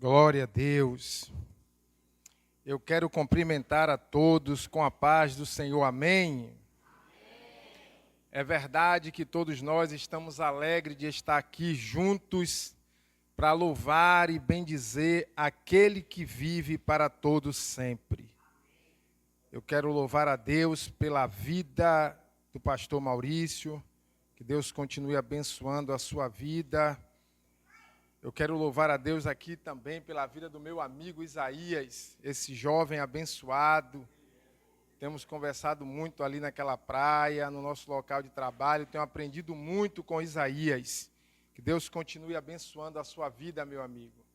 Glória a Deus. Eu quero cumprimentar a todos com a paz do Senhor. Amém. É verdade que todos nós estamos alegres de estar aqui juntos para louvar e bendizer aquele que vive para todos sempre. Eu quero louvar a Deus pela vida do pastor Maurício, que Deus continue abençoando a sua vida. Eu quero louvar a Deus aqui também pela vida do meu amigo Isaías, esse jovem abençoado. Temos conversado muito ali naquela praia, no nosso local de trabalho. Tenho aprendido muito com Isaías. Que Deus continue abençoando a sua vida, meu amigo.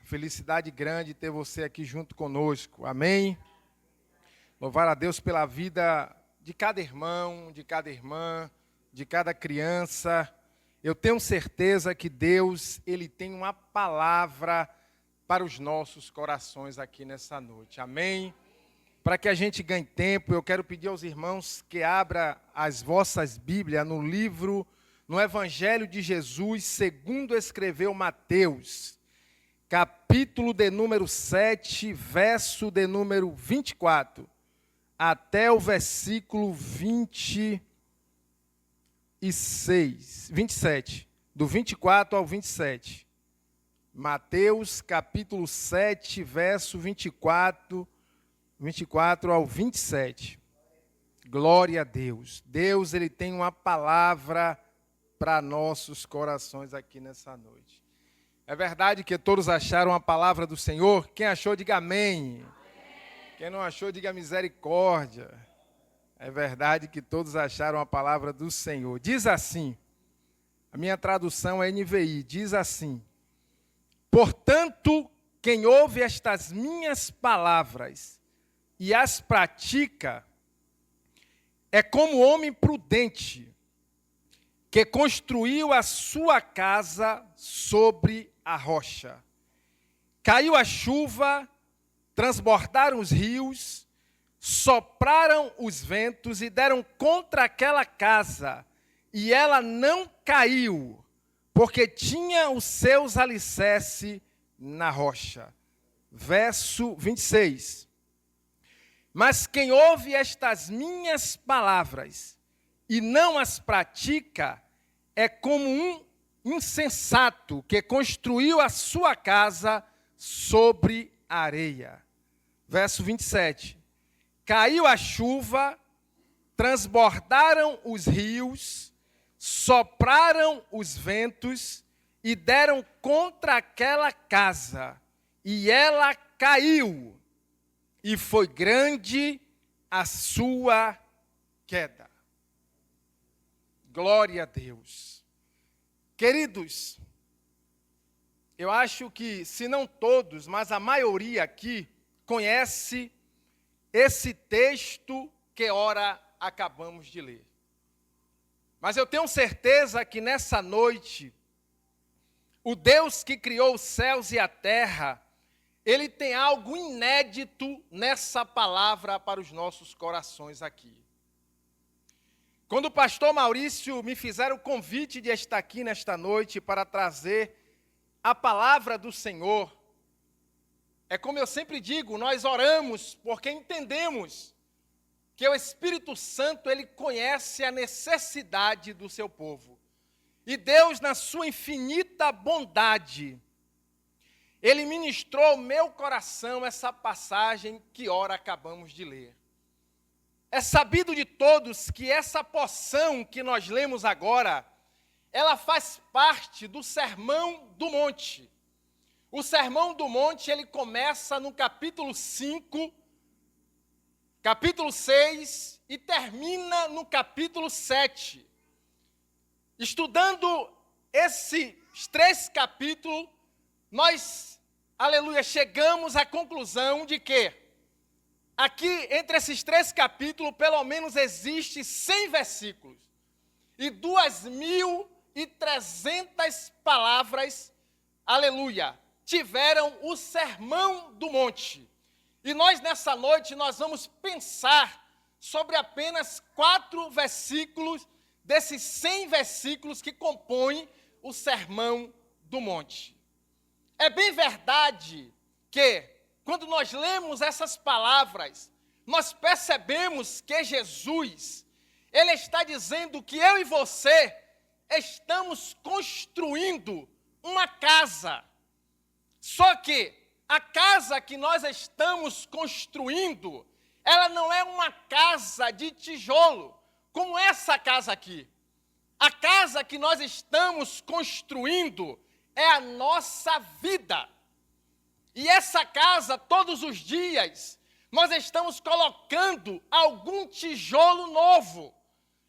Felicidade grande ter você aqui junto conosco. Amém? Louvar a Deus pela vida de cada irmão, de cada irmã, de cada criança. Eu tenho certeza que Deus, Ele tem uma palavra para os nossos corações aqui nessa noite. Amém? Para que a gente ganhe tempo, eu quero pedir aos irmãos que abram as vossas Bíblias no Evangelho de Jesus, segundo escreveu Mateus, capítulo de número 7, verso de número 24, até o versículo 27, do 24 ao 27. Mateus, capítulo 7, verso 24 ao 27. Glória a Deus. Deus, Ele tem uma palavra para nossos corações aqui nessa noite. É verdade que todos acharam a palavra do Senhor? Quem achou, diga amém. Quem não achou, diga misericórdia. É verdade que todos acharam a palavra do Senhor. Diz assim, a minha tradução é NVI, diz assim: portanto, quem ouve estas minhas palavras e as pratica, é como homem prudente, que construiu a sua casa sobre a rocha. Caiu a chuva, transbordaram os rios, sopraram os ventos e deram contra aquela casa, e ela não caiu, porque tinha os seus alicerces na rocha. Verso 26. Mas quem ouve estas minhas palavras e não as pratica, é como um insensato que construiu a sua casa sobre a areia. Verso 27. Caiu a chuva, transbordaram os rios, sopraram os ventos e deram contra aquela casa, e ela caiu, e foi grande a sua queda. Glória a Deus. Queridos, eu acho que, se não todos, mas a maioria aqui conhece esse texto que ora acabamos de ler. Mas eu tenho certeza que nessa noite, o Deus que criou os céus e a terra, Ele tem algo inédito nessa palavra para os nossos corações aqui. Quando o pastor Maurício me fizeram o convite de estar aqui nesta noite para trazer a palavra do Senhor, é como eu sempre digo, nós oramos porque entendemos que o Espírito Santo, ele conhece a necessidade do seu povo. E Deus, na sua infinita bondade, Ele ministrou ao meu coração essa passagem que ora acabamos de ler. É sabido de todos que essa porção que nós lemos agora, ela faz parte do Sermão do Monte. O Sermão do Monte, ele começa no capítulo 5, capítulo 6 e termina no capítulo 7. Estudando esses 3 capítulos, nós, aleluia, chegamos à conclusão de que aqui, entre esses 3 capítulos, pelo menos existe 100 versículos e 2.300 palavras, aleluia, tiveram o Sermão do Monte. E nós, nessa noite, nós vamos pensar sobre apenas 4 versículos desses 100 versículos que compõem o Sermão do Monte. É bem verdade que, quando nós lemos essas palavras, nós percebemos que Jesus, ele está dizendo que eu e você estamos construindo uma casa. Só que a casa que nós estamos construindo, ela não é uma casa de tijolo, como essa casa aqui. A casa que nós estamos construindo é a nossa vida. E essa casa, todos os dias, nós estamos colocando algum tijolo novo,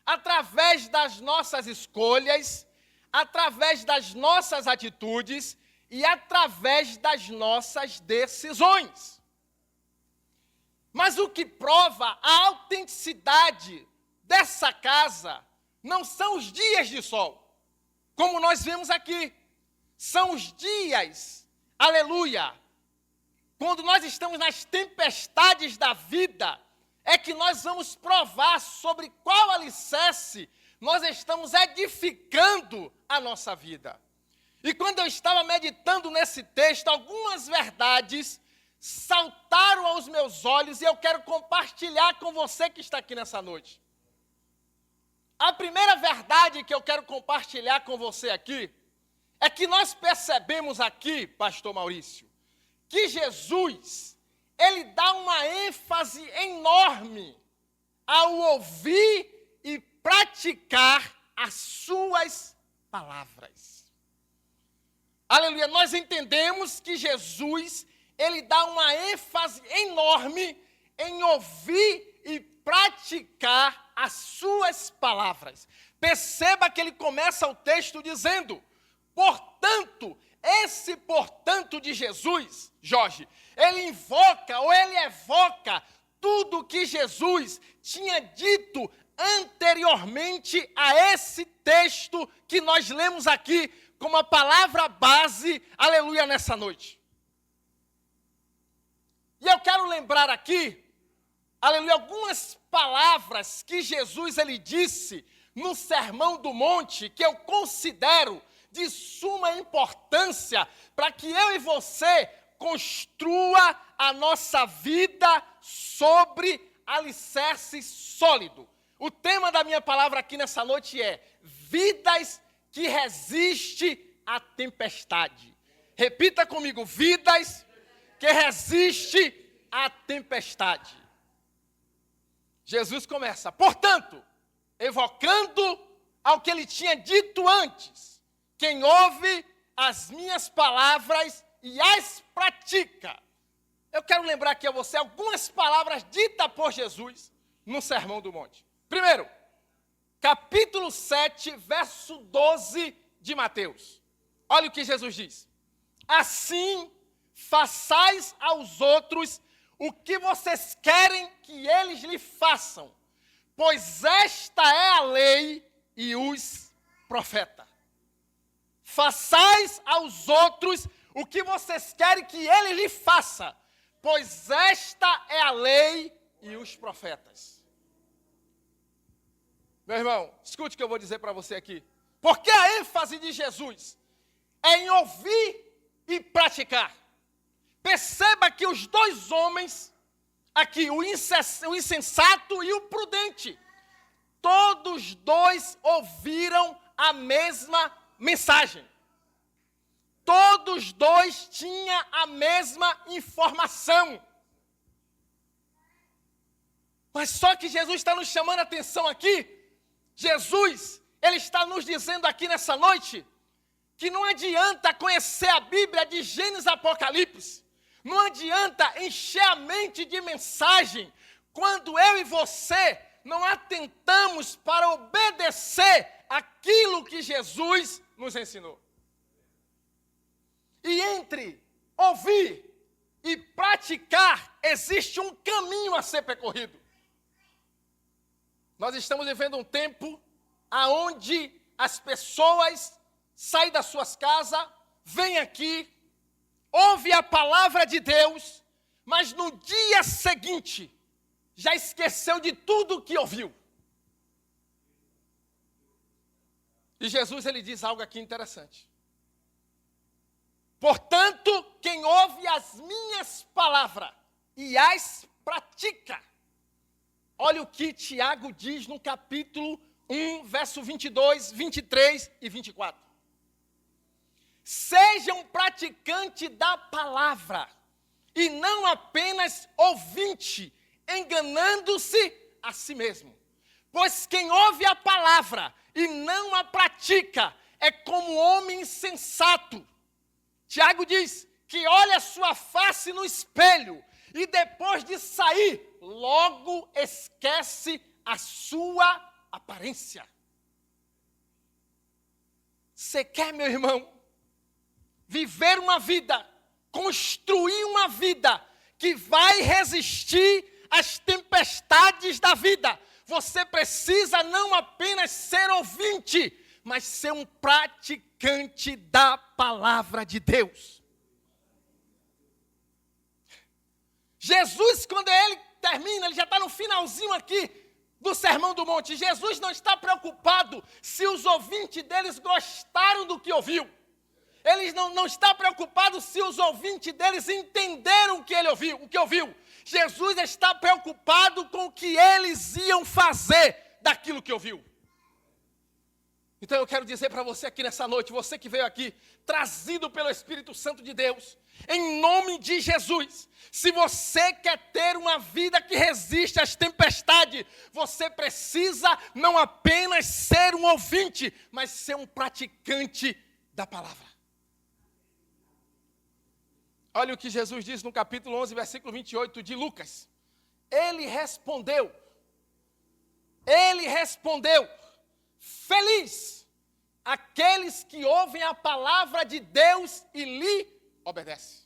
através das nossas escolhas, através das nossas atitudes e através das nossas decisões. Mas o que prova a autenticidade dessa casa não são os dias de sol, como nós vemos aqui. São os dias, aleluia, quando nós estamos nas tempestades da vida, é que nós vamos provar sobre qual alicerce nós estamos edificando a nossa vida. E quando eu estava meditando nesse texto, algumas verdades saltaram aos meus olhos e eu quero compartilhar com você que está aqui nessa noite. A primeira verdade que eu quero compartilhar com você aqui é que nós percebemos aqui, pastor Maurício, que Jesus, ele dá uma ênfase enorme ao ouvir e praticar as suas palavras. Aleluia, nós entendemos que Jesus, ele dá uma ênfase enorme em ouvir e praticar as suas palavras. Perceba que ele começa o texto dizendo, portanto, esse portanto de Jesus, Jorge, ele invoca ou ele evoca tudo que Jesus tinha dito anteriormente a esse texto que nós lemos aqui como a palavra base, aleluia, nessa noite. E eu quero lembrar aqui, aleluia, algumas palavras que Jesus ele disse no Sermão do Monte, que eu considero de suma importância para que eu e você construa a nossa vida sobre alicerce sólido. O tema da minha palavra aqui nessa noite é vidas que resistem à tempestade. Repita comigo, vidas que resistem à tempestade. Jesus começa, portanto, evocando ao que ele tinha dito antes. Quem ouve as minhas palavras e as pratica. Eu quero lembrar aqui a você algumas palavras ditas por Jesus no Sermão do Monte. Primeiro, capítulo 7, verso 12 de Mateus. Olha o que Jesus diz. Assim, façais aos outros o que vocês querem que eles lhe façam, pois esta é a lei e os profetas. Façais aos outros o que vocês querem que ele lhe faça, pois esta é a lei e os profetas. Meu irmão, escute o que eu vou dizer para você aqui. Porque a ênfase de Jesus é em ouvir e praticar. Perceba que os dois homens, aqui, o insensato e o prudente, todos dois ouviram a mesma mensagem. Todos dois tinham a mesma informação. Mas só que Jesus está nos chamando a atenção aqui. Jesus, ele está nos dizendo aqui nessa noite que não adianta conhecer a Bíblia de Gênesis a Apocalipse. Não adianta encher a mente de mensagem quando eu e você não atentamos para obedecer aquilo que Jesus nos ensinou. E entre ouvir e praticar existe um caminho a ser percorrido. Nós estamos vivendo um tempo onde as pessoas saem das suas casas, vêm aqui, ouvem a palavra de Deus, mas no dia seguinte já esqueceu de tudo o que ouviu. E Jesus ele diz algo aqui interessante. Portanto, quem ouve as minhas palavras e as pratica. Olha o que Tiago diz no capítulo 1, verso 22, 23 e 24. Sejam praticantes da palavra e não apenas ouvinte, enganando-se a si mesmo. Pois quem ouve a palavra e não a pratica é como homem insensato. Tiago diz que olha a sua face no espelho e depois de sair, logo esquece a sua aparência. Você quer, meu irmão, viver uma vida, construir uma vida que vai resistir às tempestades da vida? Você precisa não apenas ser ouvinte, mas ser um praticante da palavra de Deus. Jesus, quando ele termina, ele já está no finalzinho aqui do Sermão do Monte. Jesus não está preocupado se os ouvintes deles gostaram do que ouviu. Ele não está preocupado se os ouvintes deles entenderam o que ele ouviu, o que ouviu. Jesus está preocupado com o que eles iam fazer daquilo que ouviu. Então eu quero dizer para você aqui nessa noite, você que veio aqui, trazido pelo Espírito Santo de Deus, em nome de Jesus, se você quer ter uma vida que resiste às tempestades, você precisa não apenas ser um ouvinte, mas ser um praticante da palavra. Olha o que Jesus diz no capítulo 11, versículo 28 de Lucas. Ele respondeu, feliz aqueles que ouvem a palavra de Deus e lhe obedecem.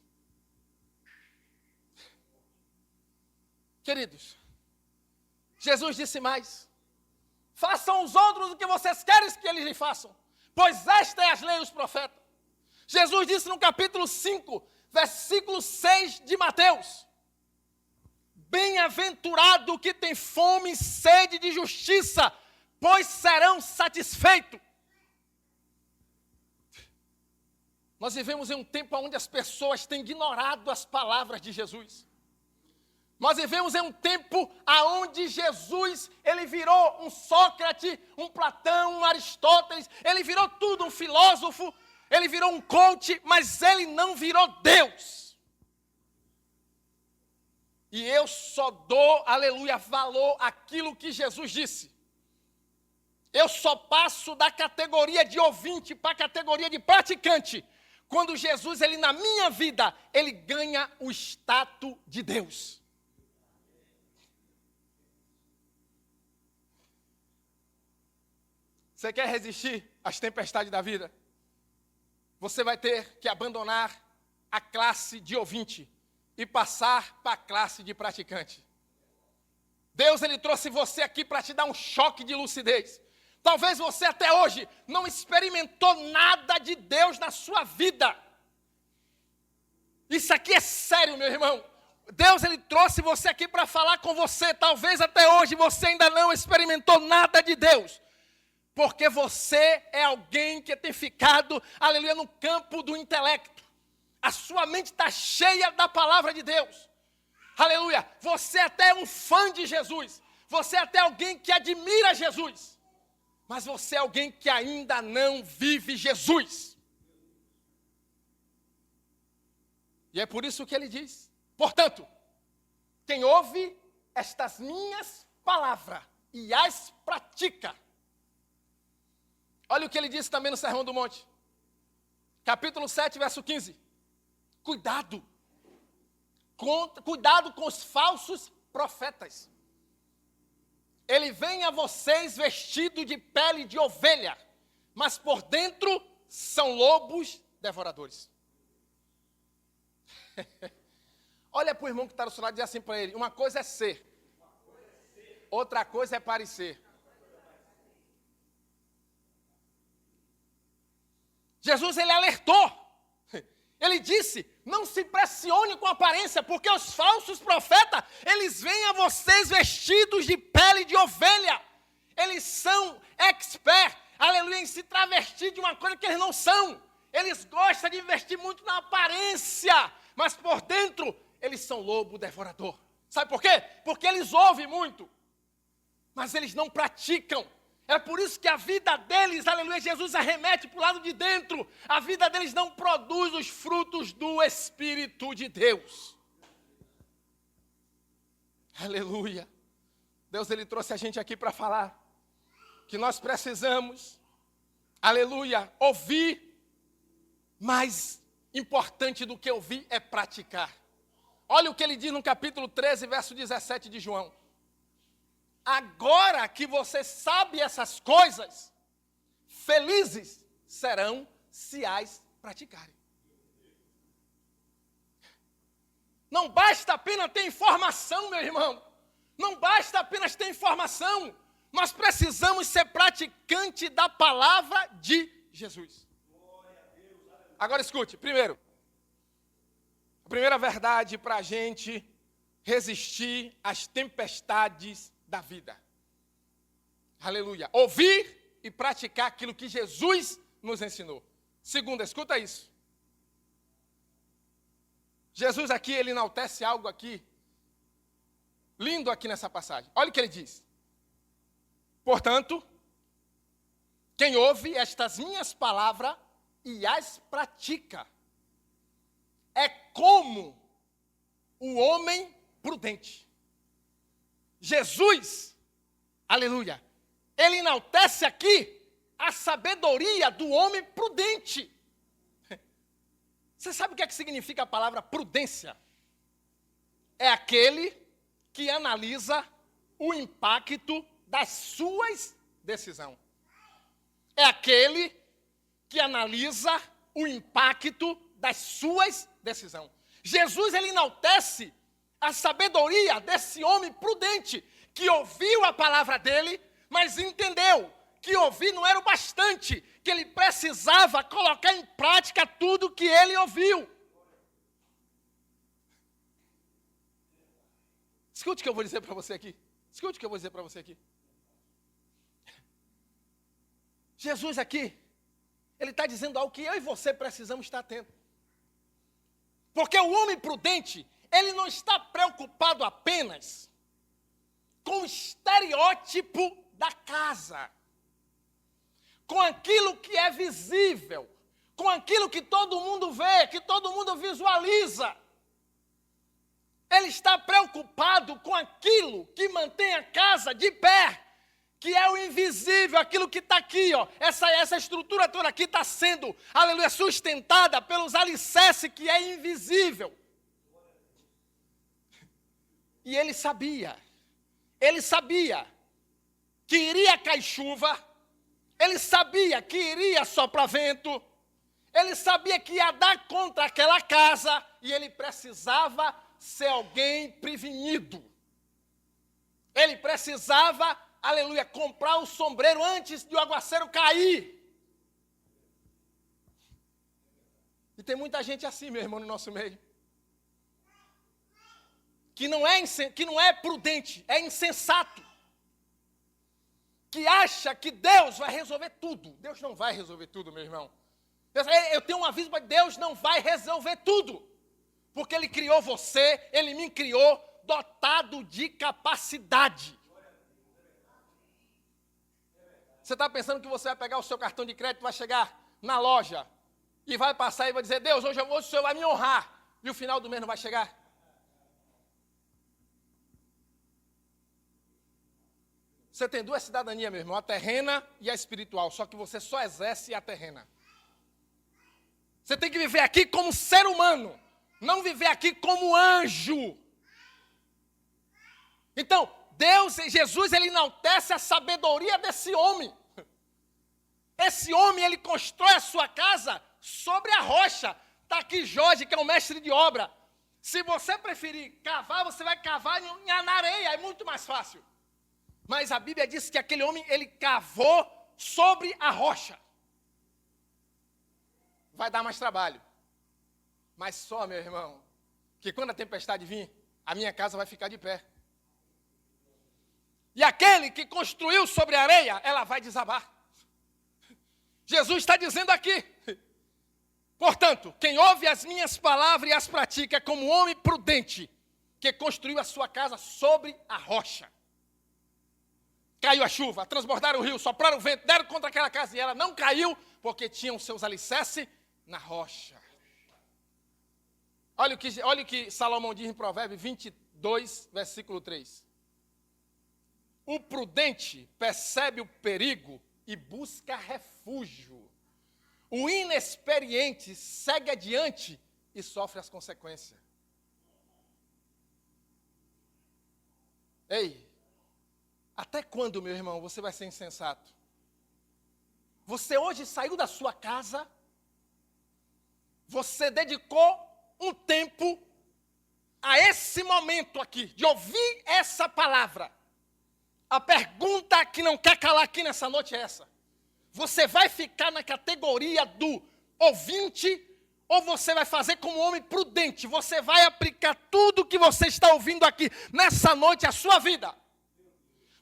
Queridos, Jesus disse mais, façam os outros o que vocês querem que eles lhe façam, pois esta é a lei dos profetas. Jesus disse no capítulo 5, versículo 6 de Mateus, bem-aventurado que tem fome e sede de justiça, pois serão satisfeitos. Nós vivemos em um tempo onde as pessoas têm ignorado as palavras de Jesus. Nós vivemos em um tempo onde Jesus, ele virou um Sócrates, um Platão, um Aristóteles, ele virou tudo, um filósofo, ele virou um coach, mas ele não virou Deus. E eu só dou, aleluia, valor àquilo que Jesus disse. Eu só passo da categoria de ouvinte para a categoria de praticante, quando Jesus, ele na minha vida, ele ganha o status de Deus. Você quer resistir às tempestades da vida? Você vai ter que abandonar a classe de ouvinte e passar para a classe de praticante. Deus, ele trouxe você aqui para te dar um choque de lucidez. Talvez você até hoje não experimentou nada de Deus na sua vida. Isso aqui é sério, meu irmão. Deus, ele trouxe você aqui para falar com você. Talvez até hoje você ainda não experimentou nada de Deus. Porque você é alguém que tem ficado, aleluia, no campo do intelecto. A sua mente está cheia da palavra de Deus. Aleluia. Você até é um fã de Jesus. Você é até alguém que admira Jesus. Mas você é alguém que ainda não vive Jesus. E é por isso que ele diz, portanto, quem ouve estas minhas palavras e as pratica. Olha o que ele disse também no Sermão do Monte. Capítulo 7, verso 15. Cuidado com os falsos profetas. Ele vem a vocês vestido de pele de ovelha, mas por dentro são lobos devoradores. Olha para o irmão que está do seu lado e diz assim para ele, uma coisa é ser, outra coisa é parecer. Jesus, ele alertou, ele disse, não se pressione com a aparência, porque os falsos profetas, eles vêm a vocês vestidos de pele de ovelha, eles são expert, aleluia, em se travestir de uma coisa que eles não são, Eles gostam de investir muito na aparência, mas por dentro eles são lobo devorador. Sabe por quê? Porque eles ouvem muito, mas eles não praticam. É por isso que a vida deles, aleluia, Jesus arremete para o lado de dentro. A vida deles não produz os frutos do Espírito de Deus. Aleluia. Deus, Ele trouxe a gente aqui para falar que nós precisamos, aleluia, ouvir. Mais importante do que ouvir é praticar. Olha o que ele diz no capítulo 13, verso 17 de João. Agora que você sabe essas coisas, felizes serão se as praticarem. Não basta apenas ter informação, meu irmão. Não basta apenas ter informação. Nós precisamos ser praticantes da palavra de Jesus. Agora escute, primeiro, a primeira verdade para a gente resistir às tempestades da vida. Aleluia. Ouvir e praticar aquilo que Jesus nos ensinou. Segundo, escuta isso. Jesus aqui, ele enaltece algo aqui, lindo aqui nessa passagem. Olha o que ele diz. Portanto, quem ouve estas minhas palavras e as pratica, é como o homem prudente. Jesus, aleluia, ele enaltece aqui a sabedoria do homem prudente. Você sabe o que significa a palavra prudência? É aquele que analisa o impacto das suas decisões. É aquele que analisa o impacto das suas decisões. Jesus, ele enaltece a sabedoria desse homem prudente, que ouviu a palavra dele, mas entendeu que ouvir não era o bastante, que ele precisava colocar em prática tudo que ele ouviu. Escute o que eu vou dizer para você aqui. Escute o que eu vou dizer para você aqui. Jesus aqui, ele está dizendo algo que eu e você precisamos estar atentos. Porque o homem prudente, ele não está preocupado apenas com o estereótipo da casa, com aquilo que é visível, com aquilo que todo mundo vê, que todo mundo visualiza. Ele está preocupado com aquilo que mantém a casa de pé, que é o invisível, aquilo que está aqui, ó. Essa estrutura toda aqui está sendo, aleluia, sustentada pelos alicerces que é invisível. E ele sabia que iria cair chuva, ele sabia que iria soprar vento, ele sabia que ia dar contra aquela casa, e ele precisava ser alguém prevenido. Ele precisava, aleluia, comprar o sombreiro antes de o aguaceiro cair. E tem muita gente assim, meu irmão, no nosso meio. Que não é prudente, é insensato. Que acha que Deus vai resolver tudo. Deus não vai resolver tudo, meu irmão. Eu tenho um aviso para Deus, não vai resolver tudo. Porque Ele criou você, Ele me criou dotado de capacidade. Você está pensando que você vai pegar o seu cartão de crédito, vai chegar na loja e vai passar e vai dizer, Deus, hoje o Senhor vai me honrar. E o final do mês não vai chegar? Você tem duas cidadanias, meu irmão, a terrena e a espiritual, só que você só exerce a terrena. Você tem que viver aqui como ser humano, não viver aqui como anjo. Então, Deus e Jesus, ele enaltece a sabedoria desse homem. Esse homem, ele constrói a sua casa sobre a rocha. Está aqui Jorge, que é o mestre de obra. Se você preferir cavar, você vai cavar na areia, é muito mais fácil. Mas a Bíblia diz que aquele homem, ele cavou sobre a rocha. Vai dar mais trabalho. Mas só, meu irmão, que quando a tempestade vir, a minha casa vai ficar de pé. E aquele que construiu sobre a areia, ela vai desabar. Jesus está dizendo aqui Portanto, quem ouve as minhas palavras e as pratica é como um homem prudente que construiu a sua casa sobre a rocha. Caiu a chuva, transbordaram o rio, sopraram o vento, deram contra aquela casa e ela não caiu porque tinham seus alicerces na rocha. Olha o que Salomão diz em Provérbios 22, versículo 3. O prudente percebe o perigo e busca refúgio. O inexperiente segue adiante e sofre as consequências. Ei, até quando, meu irmão, você vai ser insensato? Você hoje saiu da sua casa, você dedicou um tempo a esse momento aqui, de ouvir essa palavra. A pergunta que não quer calar aqui nessa noite é essa. Você vai ficar na categoria do ouvinte ou você vai fazer como um homem prudente? Você vai aplicar tudo que você está ouvindo aqui nessa noite à sua vida.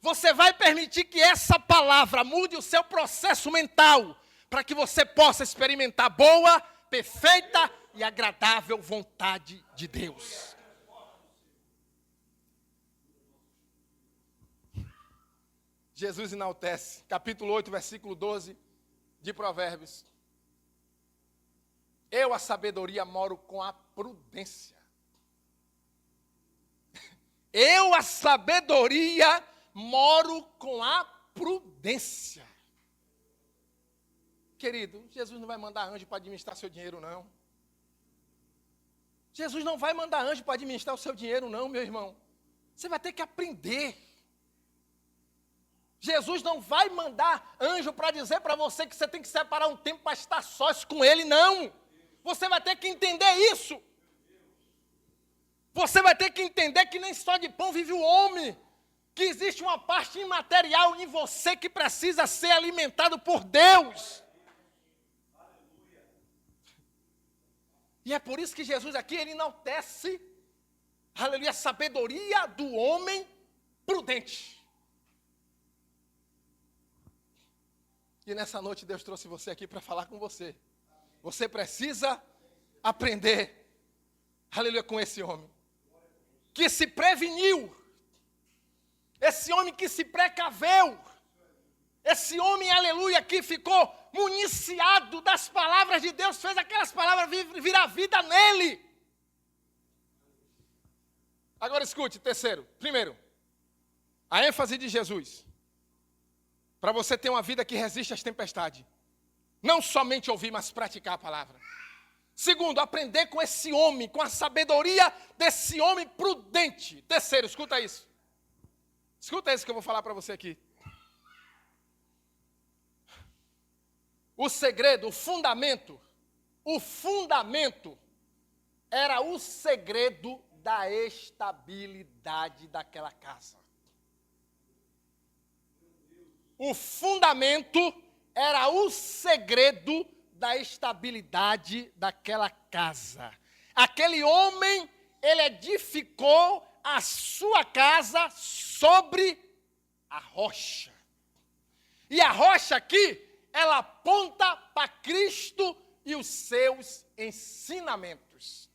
Você vai permitir que essa palavra mude o seu processo mental para que você possa experimentar boa, perfeita e agradável vontade de Deus. Jesus enaltece, capítulo 8, versículo 12 de Provérbios. Eu, a sabedoria, moro com a prudência. Eu, a sabedoria, moro com a prudência. Querido, Jesus não vai mandar anjo para administrar seu dinheiro, não. Jesus não vai mandar anjo para administrar o seu dinheiro, não, meu irmão. Você vai ter que aprender. Jesus não vai mandar anjo para dizer para você que você tem que separar um tempo para estar sós com Ele, não. Você vai ter que entender isso. Você vai ter que entender que nem só de pão vive o homem. Que existe uma parte imaterial em você que precisa ser alimentado por Deus. E é por isso que Jesus aqui, ele enaltece, aleluia, a sabedoria do homem prudente. E nessa noite Deus trouxe você aqui para falar com você. Você precisa aprender, aleluia, com esse homem. Que se preveniu. Esse homem que se precaveu. Esse homem, aleluia, que ficou municiado das palavras de Deus. Fez aquelas palavras virar vida nele. Agora escute, primeiro, a ênfase de Jesus. Para você ter uma vida que resiste às tempestades. Não somente ouvir, mas praticar a palavra. Segundo, aprender com esse homem, com a sabedoria desse homem prudente. Terceiro, escuta isso. Escuta isso que eu vou falar para você aqui. O segredo, o fundamento era o segredo da estabilidade daquela casa. O fundamento era o segredo da estabilidade daquela casa. Aquele homem, ele edificou a sua casa sobre a rocha. E a rocha aqui, ela aponta para Cristo e os seus ensinamentos.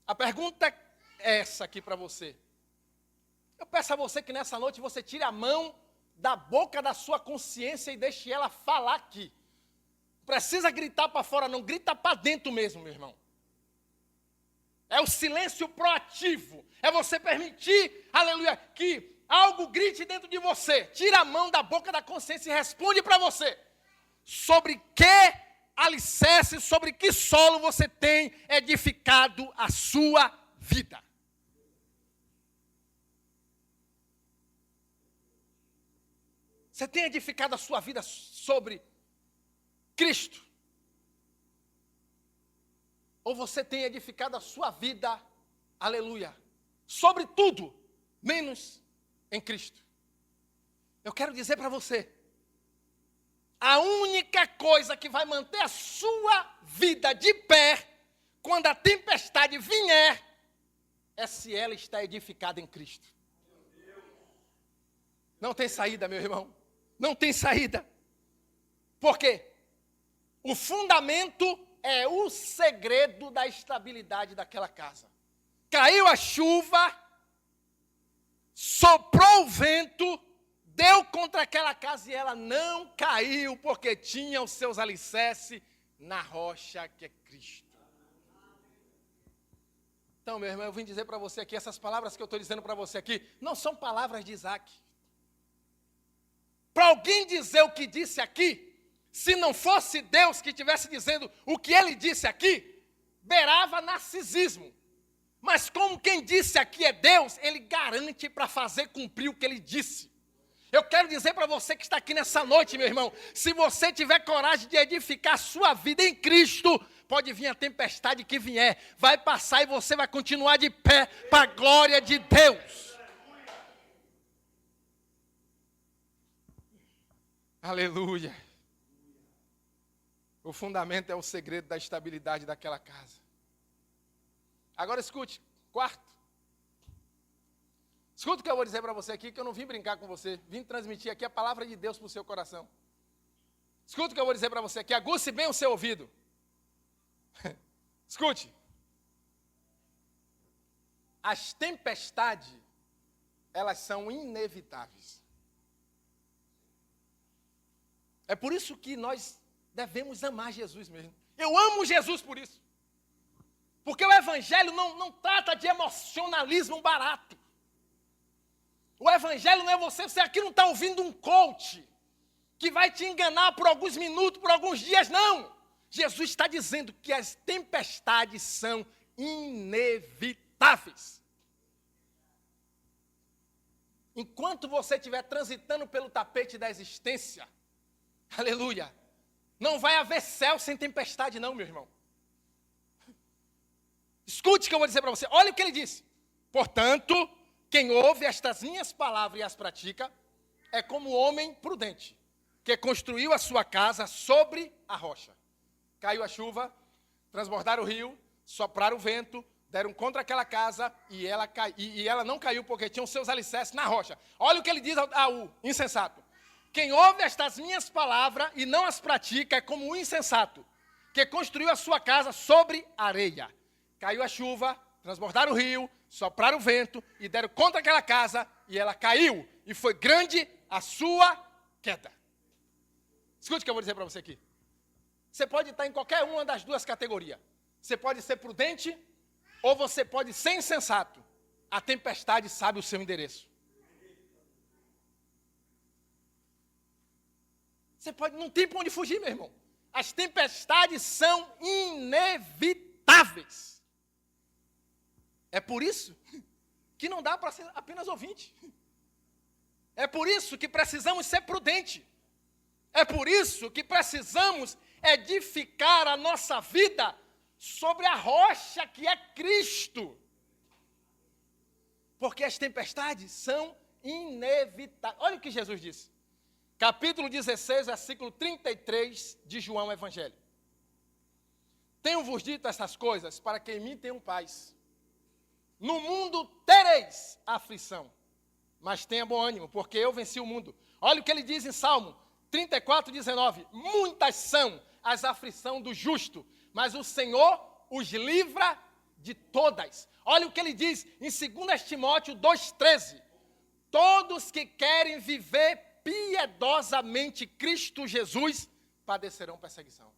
A pergunta é essa aqui para você. Eu peço a você que nessa noite você tire a mão da boca da sua consciência e deixe ela falar aqui. Não precisa gritar para fora, não, grita para dentro mesmo, meu irmão. É o silêncio proativo. É você permitir, aleluia, que algo grite dentro de você. Tira a mão da boca da consciência e responde para você. Sobre que alicerce, sobre que solo você tem edificado a sua vida. Você tem edificado a sua vida sobre Cristo? Ou você tem edificado a sua vida, aleluia, sobre tudo, menos em Cristo? Eu quero dizer para você, a única coisa que vai manter a sua vida de pé, quando a tempestade vier, é se ela está edificada em Cristo. Não tem saída, meu irmão. Não tem saída. Por quê? O fundamento é o segredo da estabilidade daquela casa. Caiu a chuva, soprou o vento, deu contra aquela casa e ela não caiu, porque tinha os seus alicerces na rocha que é Cristo. Então, meu irmão, eu vim dizer para você aqui, essas palavras que eu estou dizendo para você aqui, não são palavras de Isaac. Para alguém dizer o que disse aqui, se não fosse Deus que estivesse dizendo o que ele disse aqui, beirava narcisismo. Mas como quem disse aqui é Deus, ele garante para fazer cumprir o que ele disse. Eu quero dizer para você que está aqui nessa noite, meu irmão, se você tiver coragem de edificar a sua vida em Cristo, pode vir a tempestade que vier, vai passar e você vai continuar de pé para a glória de Deus. Aleluia. O fundamento é o segredo da estabilidade daquela casa. Agora escute, quarto. Escuta o que eu vou dizer para você aqui, que eu não vim brincar com você, vim transmitir aqui a palavra de Deus para o seu coração. Escuta o que eu vou dizer para você aqui, aguce bem o seu ouvido. Escute. As tempestades, elas são inevitáveis. É por isso que nós devemos amar Jesus mesmo. Eu amo Jesus por isso. Porque o evangelho não trata de emocionalismo barato. O evangelho não é você aqui não está ouvindo um coach que vai te enganar por alguns minutos, por alguns dias, não. Jesus está dizendo que as tempestades são inevitáveis. Enquanto você estiver transitando pelo tapete da existência, aleluia, não vai haver céu sem tempestade não, meu irmão. Escute o que eu vou dizer para você, olha o que ele disse. Portanto, quem ouve estas minhas palavras e as pratica, é como o homem prudente, que construiu a sua casa sobre a rocha. Caiu a chuva, transbordaram o rio, sopraram o vento, deram contra aquela casa e ela não caiu porque tinha os seus alicerces na rocha. Olha o que ele diz ao insensato. Quem ouve estas minhas palavras e não as pratica é como o insensato, que construiu a sua casa sobre areia. Caiu a chuva, transbordaram o rio, sopraram o vento e deram contra aquela casa e ela caiu. E foi grande a sua queda. Escute o que eu vou dizer para você aqui. Você pode estar em qualquer uma das duas categorias. Você pode ser prudente ou você pode ser insensato. A tempestade sabe o seu endereço. Você pode, não tem para onde fugir, meu irmão. As tempestades são inevitáveis. É por isso que não dá para ser apenas ouvinte. É por isso que precisamos ser prudentes. É por isso que precisamos edificar a nossa vida sobre a rocha que é Cristo. Porque as tempestades são inevitáveis. Olha o que Jesus disse. Capítulo 16, versículo 33 de João Evangelho. Tenho-vos dito estas coisas para que em mim tenham paz. No mundo tereis aflição, mas tenha bom ânimo, porque eu venci o mundo. Olha o que ele diz em Salmo 34, 19. Muitas são as aflições do justo, mas o Senhor os livra de todas. Olha o que ele diz em 2 Timóteo 2,13. Todos que querem viver piedosamente Cristo Jesus padecerão perseguição.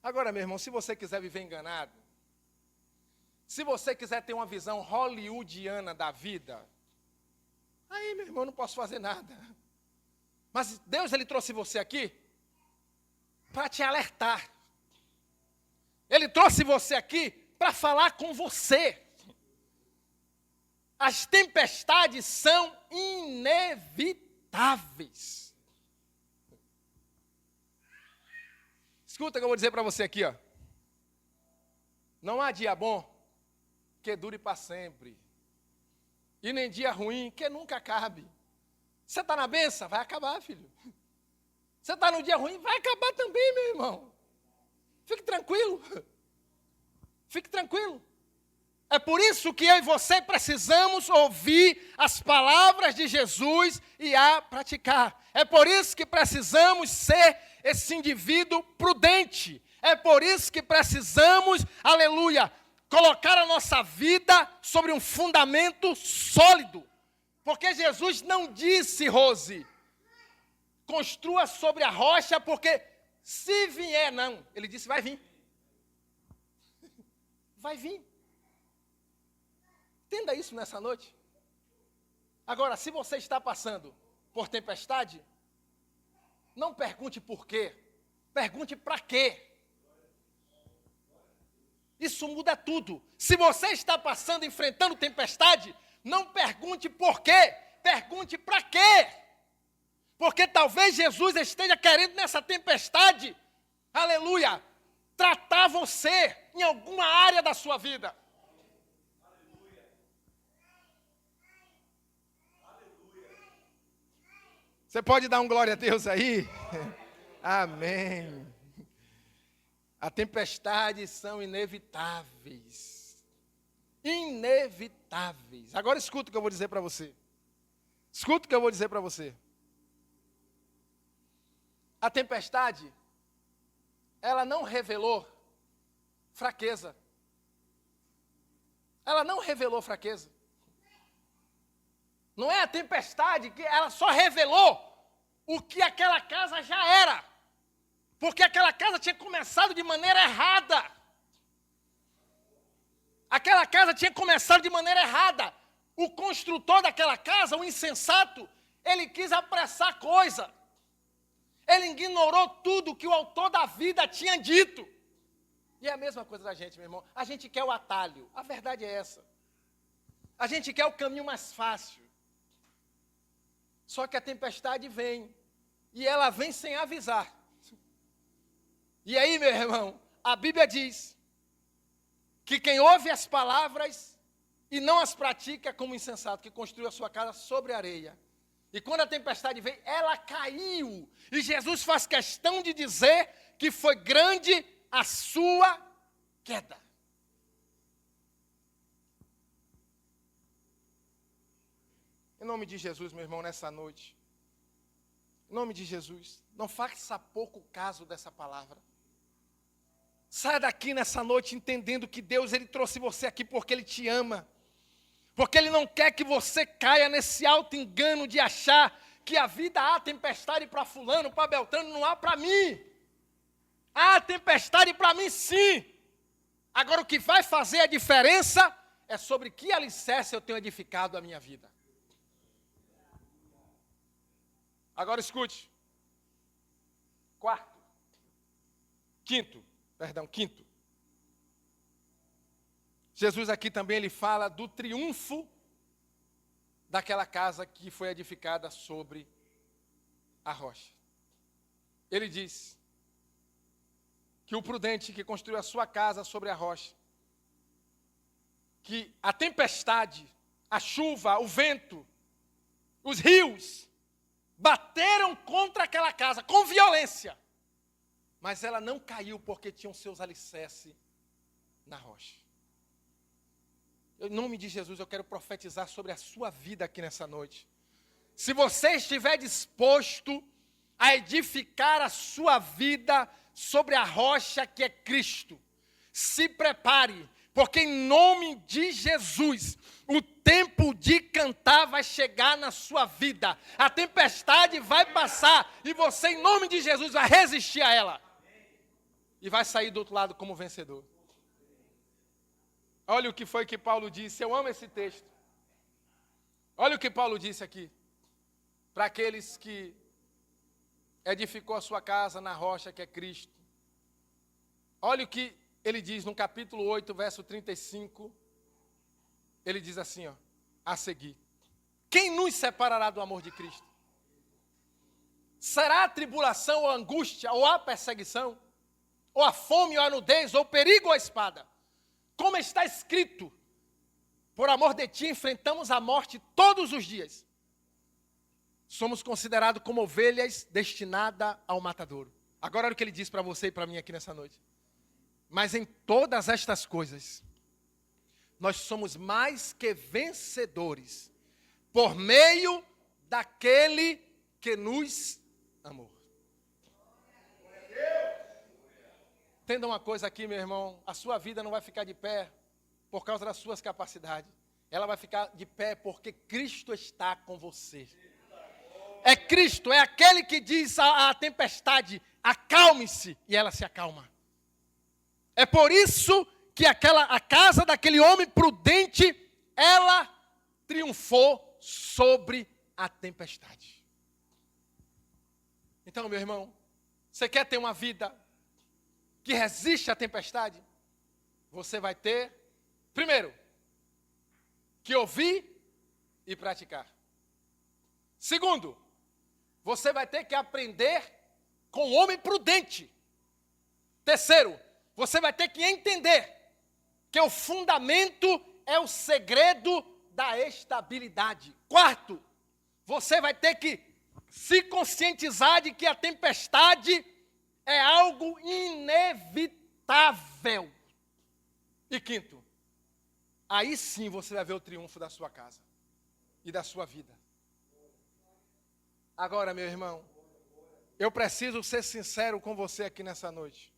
Agora, meu irmão, se você quiser viver enganado, se você quiser ter uma visão hollywoodiana da vida, aí, meu irmão, eu não posso fazer nada. Mas Deus, Ele trouxe você aqui para te alertar. Ele trouxe você aqui para falar com você. As tempestades são inevitáveis. Escuta o que eu vou dizer para você aqui, ó. Não há dia bom que dure para sempre. E nem dia ruim que nunca acabe. Você está na benção? Vai acabar, filho. Você está no dia ruim? Vai acabar também, meu irmão. Fique tranquilo. Fique tranquilo. É por isso que eu e você precisamos ouvir as palavras de Jesus e a praticar. É por isso que precisamos ser esse indivíduo prudente. É por isso que precisamos, aleluia, colocar a nossa vida sobre um fundamento sólido. Porque Jesus não disse, Rose, construa sobre a rocha, porque se vier, não. Ele disse, vai vir. Vai vir. Entenda isso nessa noite. Agora, se você está passando por tempestade, não pergunte por quê. Pergunte para quê. Isso muda tudo. Se você está passando, enfrentando tempestade, não pergunte por quê. Pergunte para quê. Porque talvez Jesus esteja querendo nessa tempestade, aleluia, tratar você em alguma área da sua vida. Você pode dar um glória a Deus aí? Amém. As tempestades são inevitáveis. Inevitáveis. Agora escuta o que eu vou dizer para você. Escuta o que eu vou dizer para você. A tempestade, ela não revelou fraqueza. Ela não revelou fraqueza. Não é a tempestade que ela só revelou o que aquela casa já era. Porque aquela casa tinha começado de maneira errada. Aquela casa tinha começado de maneira errada. O construtor daquela casa, o insensato, ele quis apressar a coisa. Ele ignorou tudo que o autor da vida tinha dito. E é a mesma coisa da gente, meu irmão. A gente quer o atalho. A verdade é essa. A gente quer o caminho mais fácil. Só que a tempestade vem. E ela vem sem avisar. E aí, meu irmão, a Bíblia diz que quem ouve as palavras e não as pratica é como insensato, que construiu a sua casa sobre areia. E quando a tempestade veio, ela caiu. E Jesus faz questão de dizer que foi grande a sua queda. Em nome de Jesus, meu irmão, nessa noite. Em nome de Jesus, não faça pouco caso dessa palavra. Saia daqui nessa noite entendendo que Deus, Ele trouxe você aqui porque Ele te ama. Porque Ele não quer que você caia nesse alto engano de achar que a vida há tempestade para fulano, para Beltrano, não há para mim. Há tempestade para mim sim. Agora o que vai fazer a diferença é sobre que alicerce eu tenho edificado a minha vida. Agora escute. Quinto. Jesus aqui também ele fala do triunfo daquela casa que foi edificada sobre a rocha. Ele diz que o prudente que construiu a sua casa sobre a rocha, que a tempestade, a chuva, o vento, os rios, bateram contra aquela casa com violência, mas ela não caiu porque tinham seus alicerces na rocha. Em nome de Jesus, eu quero profetizar sobre a sua vida aqui nessa noite. Se você estiver disposto a edificar a sua vida sobre a rocha que é Cristo, se prepare, porque em nome de Jesus, o tempo de cantar vai chegar na sua vida. A tempestade vai passar e você, em nome de Jesus, vai resistir a ela. E vai sair do outro lado como vencedor. Olha o que foi que Paulo disse, eu amo esse texto. Olha o que Paulo disse aqui. Para aqueles que edificou a sua casa na rocha que é Cristo. Olha o que ele diz no capítulo 8, verso 35. Ele diz assim, ó, a seguir. Quem nos separará do amor de Cristo? Será a tribulação ou a angústia, ou a perseguição? Ou a fome, ou a nudez, ou o perigo ou a espada? Como está escrito, por amor de ti enfrentamos a morte todos os dias. Somos considerados como ovelhas destinadas ao matadouro. Agora olha o que ele diz para você e para mim aqui nessa noite. Mas em todas estas coisas, nós somos mais que vencedores por meio daquele que nos amou. Entenda uma coisa aqui, meu irmão, a sua vida não vai ficar de pé por causa das suas capacidades. Ela vai ficar de pé porque Cristo está com você. É Cristo, é aquele que diz à tempestade, acalme-se, e ela se acalma. É por isso que a casa daquele homem prudente, ela triunfou sobre a tempestade. Então, meu irmão, você quer ter uma vida que resiste à tempestade? Você vai ter, primeiro, que ouvir e praticar. Segundo, você vai ter que aprender com o homem prudente. Terceiro, você vai ter que entender que o fundamento é o segredo da estabilidade. Quarto, você vai ter que se conscientizar de que a tempestade é algo inevitável. E quinto, aí sim você vai ver o triunfo da sua casa e da sua vida. Agora, meu irmão, eu preciso ser sincero com você aqui nessa noite.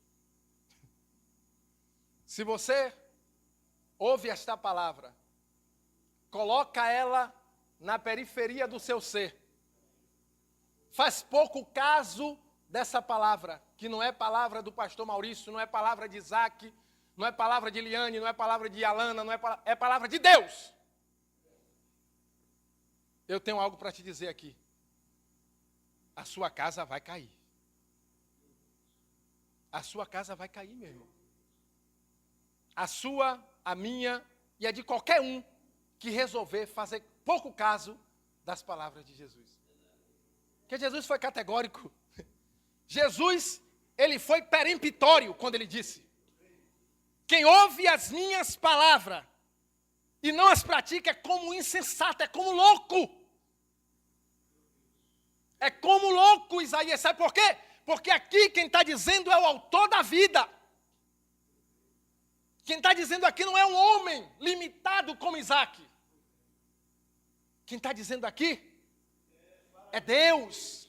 Se você ouve esta palavra, coloca ela na periferia do seu ser. Faz pouco caso dessa palavra, que não é palavra do pastor Maurício, não é palavra de Isaac, não é palavra de Eliane, não é palavra de Alana, é palavra de Deus. Eu tenho algo para te dizer aqui. A sua casa vai cair. A sua casa vai cair, meu irmão. A sua, a minha e a de qualquer um que resolver fazer pouco caso das palavras de Jesus. Porque Jesus foi categórico. Jesus, ele foi peremptório quando ele disse: quem ouve as minhas palavras e não as pratica é como insensato, é como louco. É como louco, Isaías. Sabe por quê? Porque aqui quem está dizendo é o autor da vida. Quem está dizendo aqui não é um homem limitado como Isaac. Quem está dizendo aqui é Deus.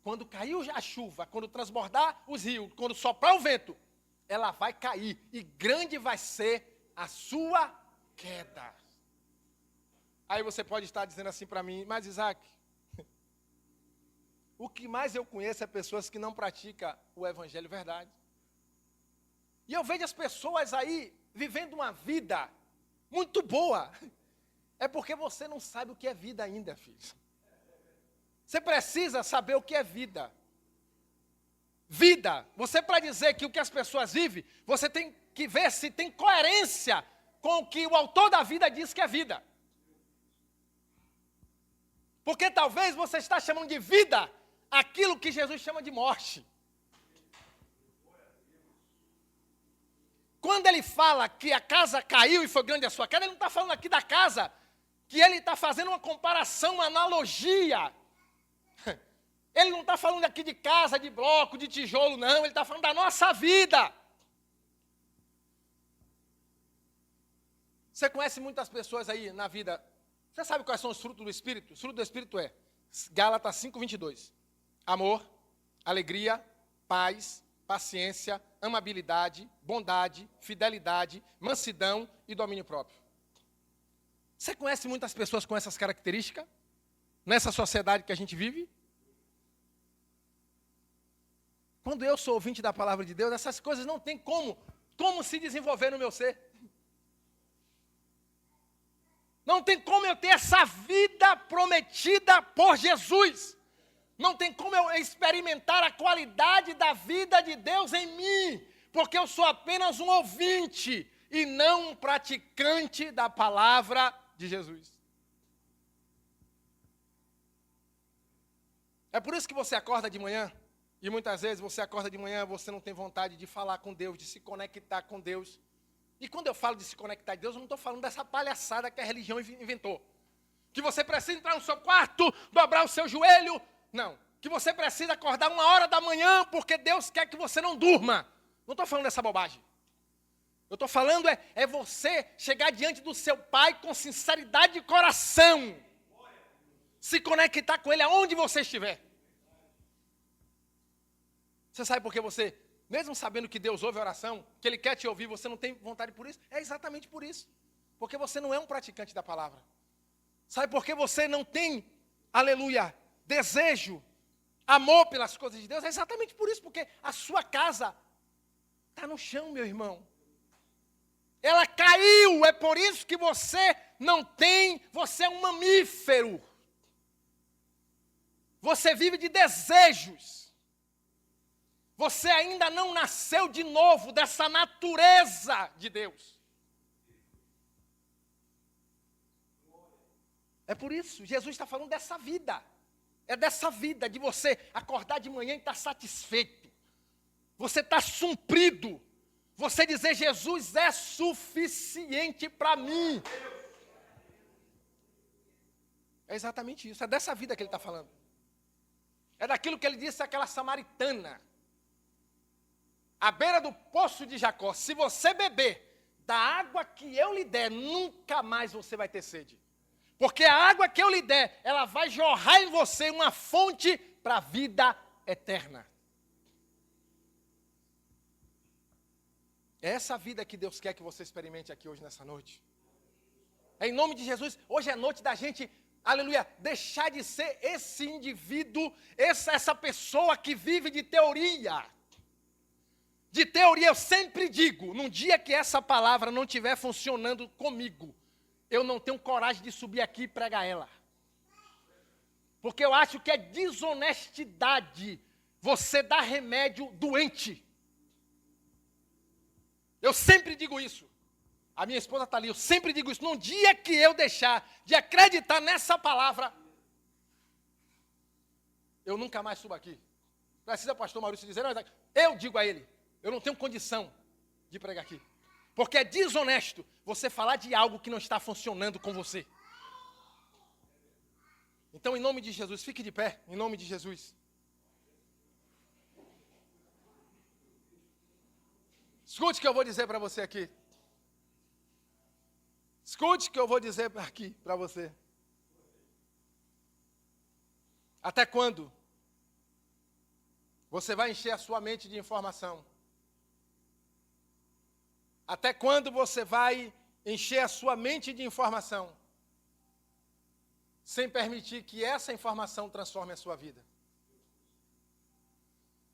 Quando cair a chuva, quando transbordar os rios, quando soprar o vento, ela vai cair e grande vai ser a sua queda. Aí você pode estar dizendo assim para mim: mas Isaac, o que mais eu conheço é pessoas que não praticam o evangelho verdade. E eu vejo as pessoas aí vivendo uma vida muito boa. É porque você não sabe o que é vida ainda, filho. Você precisa saber o que é vida. Vida, você para dizer que o que as pessoas vivem, você tem que ver se tem coerência com o que o autor da vida diz que é vida. Porque talvez você está chamando de vida aquilo que Jesus chama de morte. Quando ele fala que a casa caiu e foi grande a sua queda, ele não está falando aqui da casa, que ele está fazendo uma comparação, uma analogia. Ele não está falando aqui de casa, de bloco, de tijolo, não. Ele está falando da nossa vida. Você conhece muitas pessoas aí na vida. Você sabe quais são os frutos do Espírito? O fruto do Espírito é Gálatas 5:22. Amor, alegria, paz, paciência, amabilidade, bondade, fidelidade, mansidão e domínio próprio. Você conhece muitas pessoas com essas características? Nessa sociedade que a gente vive? Quando eu sou ouvinte da palavra de Deus, essas coisas não tem como se desenvolver no meu ser. Não tem como eu ter essa vida prometida por Jesus. Não tem como eu experimentar a qualidade da vida de Deus em mim, porque eu sou apenas um ouvinte e não um praticante da palavra de Jesus. É por isso que você acorda de manhã, e muitas vezes você acorda de manhã, você não tem vontade de falar com Deus, de se conectar com Deus. E quando eu falo de se conectar com Deus, eu não estou falando dessa palhaçada que a religião inventou. Que você precisa entrar no seu quarto, dobrar o seu joelho. Não. Que você precisa acordar 1h da manhã, porque Deus quer que você não durma. Não estou falando dessa bobagem. Eu estou falando é você chegar diante do seu pai com sinceridade de coração. Se conectar com ele aonde você estiver. Você sabe por que você, mesmo sabendo que Deus ouve a oração, que Ele quer te ouvir, você não tem vontade por isso? É exatamente por isso. Porque você não é um praticante da palavra. Sabe por que você não tem, aleluia, desejo, amor pelas coisas de Deus? É exatamente por isso, porque a sua casa está no chão, meu irmão. Ela caiu, é por isso que você não tem, você é um mamífero. Você vive de desejos. Você ainda não nasceu de novo dessa natureza de Deus. É por isso, Jesus está falando dessa vida. É dessa vida, de você acordar de manhã e estar satisfeito. Você está suprido. Você dizer, Jesus é suficiente para mim. É exatamente isso, é dessa vida que ele está falando. É daquilo que ele disse àquela samaritana. À beira do poço de Jacó, se você beber da água que eu lhe der, nunca mais você vai ter sede. Porque a água que eu lhe der, ela vai jorrar em você uma fonte para a vida eterna. É essa vida que Deus quer que você experimente aqui hoje, nessa noite. É em nome de Jesus, hoje é noite da gente, aleluia, deixar de ser esse indivíduo, essa pessoa que vive de teoria. De teoria, eu sempre digo, num dia que essa palavra não estiver funcionando comigo, eu não tenho coragem de subir aqui e pregar ela. Porque eu acho que é desonestidade você dar remédio doente. Eu sempre digo isso. A minha esposa está ali, eu sempre digo isso. Num dia que eu deixar de acreditar nessa palavra, eu nunca mais subo aqui. Precisa o pastor Maurício dizer, não, eu digo a ele, eu não tenho condição de pregar aqui. Porque é desonesto você falar de algo que não está funcionando com você. Então, em nome de Jesus, fique de pé, em nome de Jesus. Escute o que eu vou dizer para você aqui. Escute o que eu vou dizer aqui para você. Até quando você vai encher a sua mente de informação? Até quando você vai encher a sua mente de informação, sem permitir que essa informação transforme a sua vida?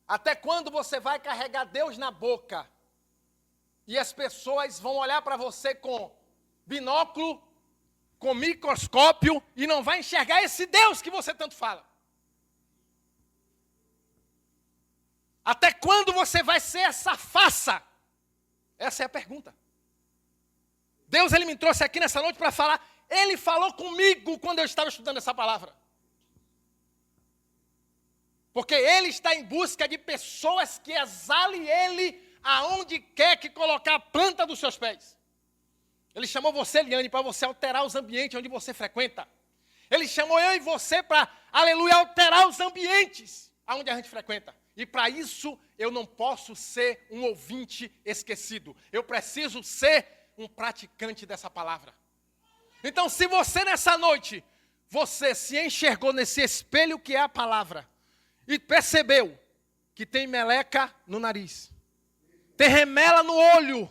Até quando você vai carregar Deus na boca e as pessoas vão olhar para você com binóculo, com microscópio e não vai enxergar esse Deus que você tanto fala? Até quando você vai ser essa farsa? Essa é a pergunta. Deus, Ele me trouxe aqui nessa noite para falar. Ele falou comigo quando eu estava estudando essa palavra. Porque Ele está em busca de pessoas que exalem Ele aonde quer que colocar a planta dos seus pés. Ele chamou você, Eliane, para você alterar os ambientes onde você frequenta. Ele chamou eu e você para, aleluia, alterar os ambientes aonde a gente frequenta. E para isso, eu não posso ser um ouvinte esquecido. Eu preciso ser um praticante dessa palavra. Então, se você nessa noite, você se enxergou nesse espelho que é a palavra, e percebeu que tem meleca no nariz, tem remela no olho,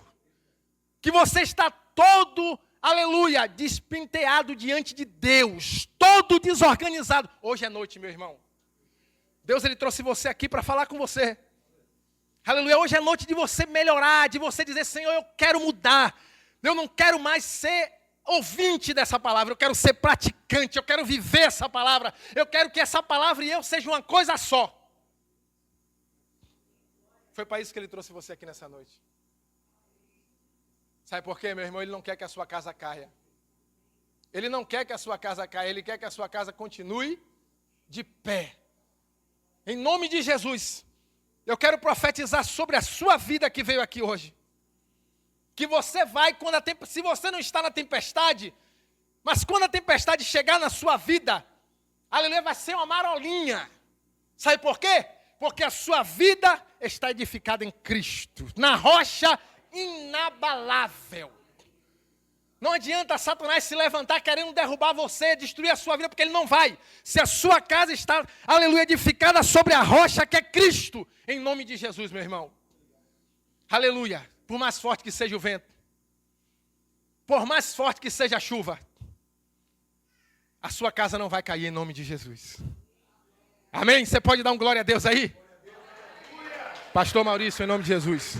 que você está todo, aleluia, despenteado diante de Deus, todo desorganizado. Hoje é noite, meu irmão. Deus, Ele trouxe você aqui para falar com você. Aleluia, hoje é noite de você melhorar, de você dizer, Senhor, eu quero mudar. Eu não quero mais ser ouvinte dessa palavra, eu quero ser praticante, eu quero viver essa palavra. Eu quero que essa palavra e eu sejam uma coisa só. Foi para isso que Ele trouxe você aqui nessa noite. Sabe por quê, meu irmão? Ele não quer que a sua casa caia. Ele não quer que a sua casa caia, Ele quer que a sua casa continue de pé. Em nome de Jesus, eu quero profetizar sobre a sua vida que veio aqui hoje. Que você vai, se você não está na tempestade, mas quando a tempestade chegar na sua vida, aleluia, vai ser uma marolinha. Sabe por quê? Porque a sua vida está edificada em Cristo, na rocha inabalável. Não adianta Satanás se levantar querendo derrubar você, destruir a sua vida, porque ele não vai. Se a sua casa está, aleluia, edificada sobre a rocha que é Cristo, em nome de Jesus, meu irmão. Aleluia. Por mais forte que seja o vento, por mais forte que seja a chuva, a sua casa não vai cair em nome de Jesus. Amém? Você pode dar um glória a Deus aí? Pastor Maurício, em nome de Jesus.